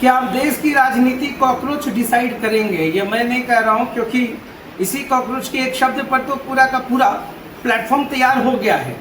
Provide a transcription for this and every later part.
कि आप देश की राजनीति कॉकरोच डिसाइड करेंगे। ये मैं नहीं कह रहा हूँ, क्योंकि इसी कॉकरोच के एक शब्द पर तो पूरा का पूरा प्लेटफॉर्म तैयार हो गया है।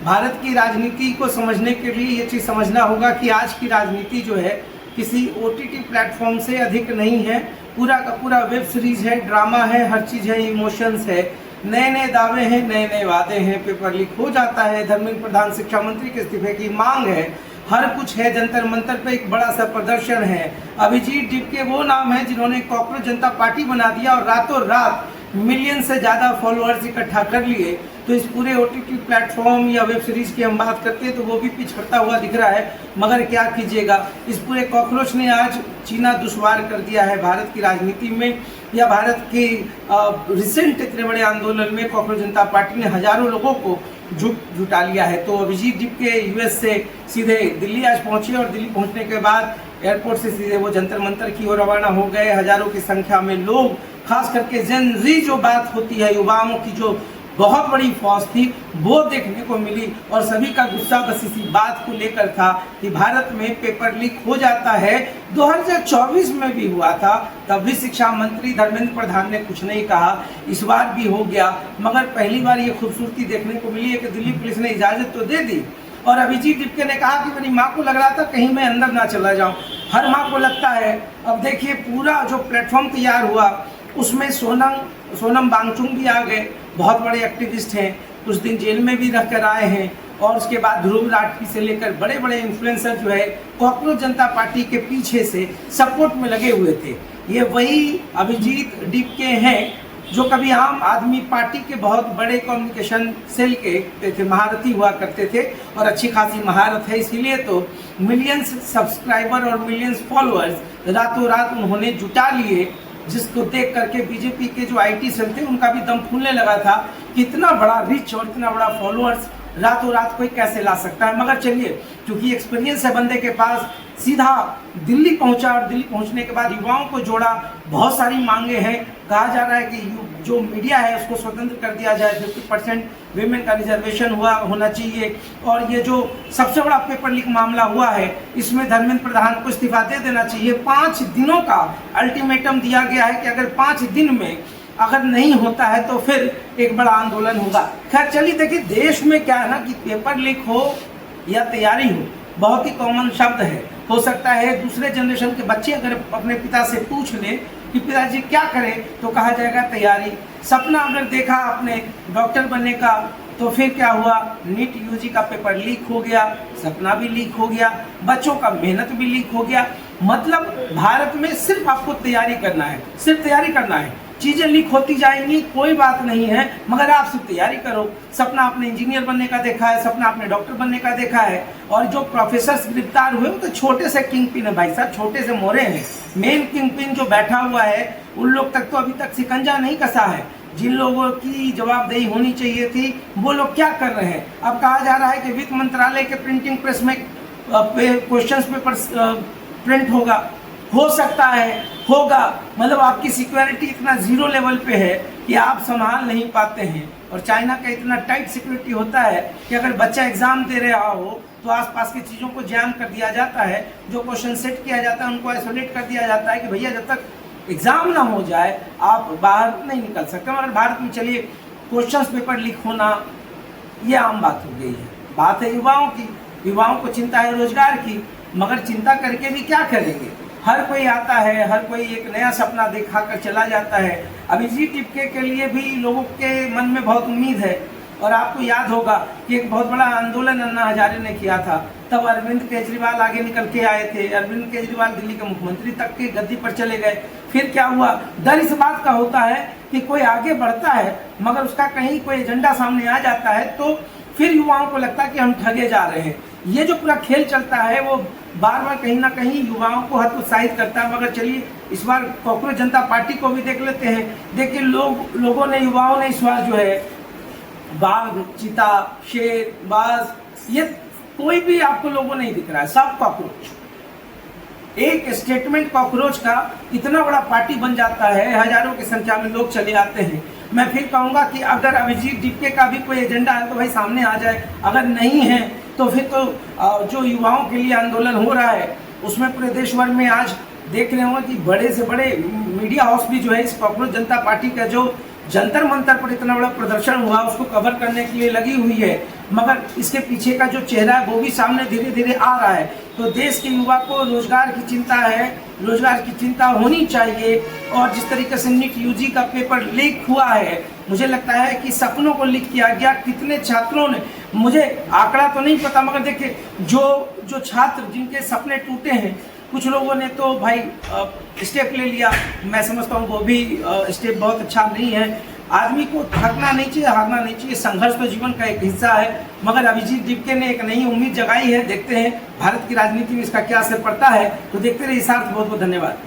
भारत की राजनीति को समझने के लिए ये चीज़ समझना होगा कि आज की राजनीति जो है किसी OTT प्लेटफॉर्म से अधिक नहीं है। पूरा का पूरा वेब सीरीज है, ड्रामा है, हर चीज़ है, इमोशंस है, नए नए दावे हैं, नए नए वादे हैं, पेपर लीक हो जाता है, धर्मेंद्र प्रधान शिक्षा मंत्री के इस्तीफे की मांग है, हर कुछ है, जंतर मंतर पे एक बड़ा सा प्रदर्शन है। अभिजीत डिपके वो नाम है जिन्होंने कॉकरोच जनता पार्टी बना दिया और रातों रात मिलियन से ज़्यादा फॉलोअर्स इकट्ठा कर लिए। तो इस पूरे OTT प्लेटफॉर्म या वेब सीरीज की हम बात करते हैं तो वो भी पिछड़ता हुआ दिख रहा है, मगर क्या कीजिएगा, इस पूरे कॉकरोच ने आज जीना दुश्वार कर दिया है भारत की राजनीति में। या भारत की रिसेंट इतने बड़े आंदोलन में कॉकरोच जनता पार्टी ने हजारों लोगों को जुटा लिया है। तो अभिजीत डिपके US से सीधे दिल्ली आज पहुंचे और दिल्ली पहुंचने के बाद एयरपोर्ट से सीधे वो जंतर मंतर की ओर रवाना हो गए। हजारों की संख्या में लोग, खास करके जेन ज़ी जो बात होती है, युवाओं की जो बहुत बड़ी फौज थी, वो देखने को मिली। और सभी का गुस्सा बस इसी बात को लेकर था कि भारत में पेपर लीक हो जाता है। 2024 में भी हुआ था, तब भी शिक्षा मंत्री धर्मेंद्र प्रधान ने कुछ नहीं कहा, इस बार भी हो गया। मगर पहली बार ये खूबसूरती देखने को मिली है कि दिल्ली पुलिस ने इजाज़त तो दे दी और अभिजीत डिपके ने कहा कि मेरी माँ को लग रहा था कहीं मैं अंदर ना चला जाऊँ। हर माँ को लगता है। अब देखिए पूरा जो प्लेटफॉर्म तैयार हुआ उसमें सोनम वांगचुक भी आ गए, बहुत बड़े एक्टिविस्ट हैं, कुछ दिन जेल में भी रह कर आए हैं। और उसके बाद ध्रुव राठी से लेकर बड़े बड़े इन्फ्लुएंसर जो है कॉकरोच जनता पार्टी के पीछे से सपोर्ट में लगे हुए थे। ये वही अभिजीत डिपके हैं जो कभी आम आदमी पार्टी के बहुत बड़े कम्युनिकेशन सेल के थे, महारथी हुआ करते थे और अच्छी खासी महारत है। इसीलिए तो मिलियंस सब्सक्राइबर और मिलियंस फॉलोअर्स रातों रात उन्होंने जुटा लिए, जिसको देख करके बीजेपी के जो IT सेल थे उनका भी दम फूलने लगा था कि इतना बड़ा रीच और इतना बड़ा फॉलोअर्स रातों रात कोई कैसे ला सकता है। मगर चलिए, क्योंकि एक्सपीरियंस है बंदे के पास, सीधा दिल्ली पहुंचा और दिल्ली पहुंचने के बाद युवाओं को जोड़ा। बहुत सारी मांगे हैं, कहा जा रहा है कि जो मीडिया है उसको स्वतंत्र कर दिया जाए, 50% वीमेन का रिजर्वेशन होना चाहिए। और ये जो सबसे बड़ा पेपर लीक मामला हुआ है इसमें धर्मेंद्र प्रधान को इस्तीफा दे देना चाहिए। 5 दिनों का अल्टीमेटम दिया गया है कि अगर 5 दिन में अगर नहीं होता है तो फिर एक बड़ा आंदोलन होगा। खैर चलिए, देखिए देश में क्या है ना कि पेपर लीक हो या तैयारी हो, बहुत ही कॉमन शब्द है। हो सकता है दूसरे जनरेशन के बच्चे अगर अपने पिता से पूछ ले कि पिताजी क्या करें, तो कहा जाएगा तैयारी। सपना अगर देखा आपने डॉक्टर बनने का, तो फिर क्या हुआ, नीट UG का पेपर लीक हो गया, सपना भी लीक हो गया, बच्चों का मेहनत भी लीक हो गया। मतलब भारत में सिर्फ आपको तैयारी करना है, सिर्फ तैयारी करना है, चीज़ें लीक होती जाएंगी, कोई बात नहीं है, मगर आप सिर्फ तैयारी करो। सपना आपने इंजीनियर बनने का देखा है, सपना आपने डॉक्टर बनने का देखा है। और जो प्रोफेसर्स गिरफ्तार हुए वो तो छोटे से किंग पिन है भाई साहब, छोटे से मोरे हैं। मेन किंग पिन जो बैठा हुआ है उन लोग तक तो अभी तक शिकंजा नहीं कसा है। जिन लोगों की जवाबदेही होनी चाहिए थी वो लोग क्या कर रहे हैं। अब कहा जा रहा है कि वित्त मंत्रालय के प्रिंटिंग प्रेस में क्वेश्चन पेपर प्रिंट होगा, हो सकता है, होगा। मतलब आपकी सिक्योरिटी इतना जीरो लेवल पे है कि आप संभाल नहीं पाते हैं। और चाइना का इतना टाइट सिक्योरिटी होता है कि अगर बच्चा एग्जाम दे रहा हो तो आसपास की चीज़ों को जैम कर दिया जाता है, जो क्वेश्चन सेट किया जाता है उनको आइसोलेट कर दिया जाता है कि भैया जब तक एग्जाम ना हो जाए आप बाहर नहीं निकल सकते। मगर भारत में चलिए क्वेश्चन पेपर लीक होना ये आम बात हो गई है। बात है युवाओं की, युवाओं को चिंता है रोजगार की, मगर चिंता करके भी क्या करेंगे। हर कोई आता है, हर कोई एक नया सपना दिखा कर चला जाता है। अभिजीत डिपके के लिए भी लोगों के मन में बहुत उम्मीद है। और आपको याद होगा कि एक बहुत बड़ा आंदोलन अन्ना हजारे ने किया था, तब अरविंद केजरीवाल आगे निकल के आए थे। अरविंद केजरीवाल दिल्ली के मुख्यमंत्री तक की गद्दी पर चले गए। फिर क्या हुआ, डर इस बात का होता है कि कोई आगे बढ़ता है मगर उसका कहीं कोई एजेंडा सामने आ जाता है तो फिर युवाओं को लगता है कि हम ठगे जा रहे हैं। ये जो पूरा खेल चलता है वो बार बार कहीं ना कहीं युवाओं को हतोत्साहित करता है। मगर चलिए इस बार कॉकरोच जनता पार्टी को भी देख लेते हैं। देखिए लोगों ने, युवाओं ने इस बार जो है बाघ, चीता, शेर, बाज, ये कोई भी आपको लोगों नहीं दिख रहा है, सब कॉकरोच। एक स्टेटमेंट कॉकरोच का इतना बड़ा पार्टी बन जाता है, हजारों की संख्या में लोग चले आते हैं। मैं फिर कहूंगा कि अगर अभिजीत डिपके का भी कोई एजेंडा है तो भाई सामने आ जाए, अगर नहीं है तो फिर तो जो युवाओं के लिए आंदोलन हो रहा है उसमें पूरे देश भर में आज देख रहे होंगे कि बड़े से बड़े मीडिया हाउस भी जो है इस कॉकरोच जनता पार्टी का जो जंतर मंतर पर इतना बड़ा प्रदर्शन हुआ उसको कवर करने के लिए लगी हुई है, मगर इसके पीछे का जो चेहरा है वो भी सामने धीरे धीरे आ रहा है। तो देश के युवा को रोजगार की चिंता है, रोजगार की चिंता होनी चाहिए। और जिस तरीके से नीट यूजी का पेपर लीक हुआ है, मुझे लगता है कि सपनों को लीक किया गया। कितने छात्रों ने, मुझे आंकड़ा तो नहीं पता, मगर देखिए जो छात्र जिनके सपने टूटे हैं, कुछ लोगों ने तो भाई स्टेप ले लिया। मैं समझता हूँ वो भी स्टेप बहुत अच्छा नहीं है। आदमी को थकना नहीं चाहिए, हारना नहीं चाहिए। संघर्ष तो जीवन का एक हिस्सा है। मगर अभिजीत डिपके ने एक नई उम्मीद जगाई है। देखते हैं भारत की राजनीति में इसका क्या असर पड़ता है। तो देखते रहिए सार्थ, बहुत बहुत धन्यवाद।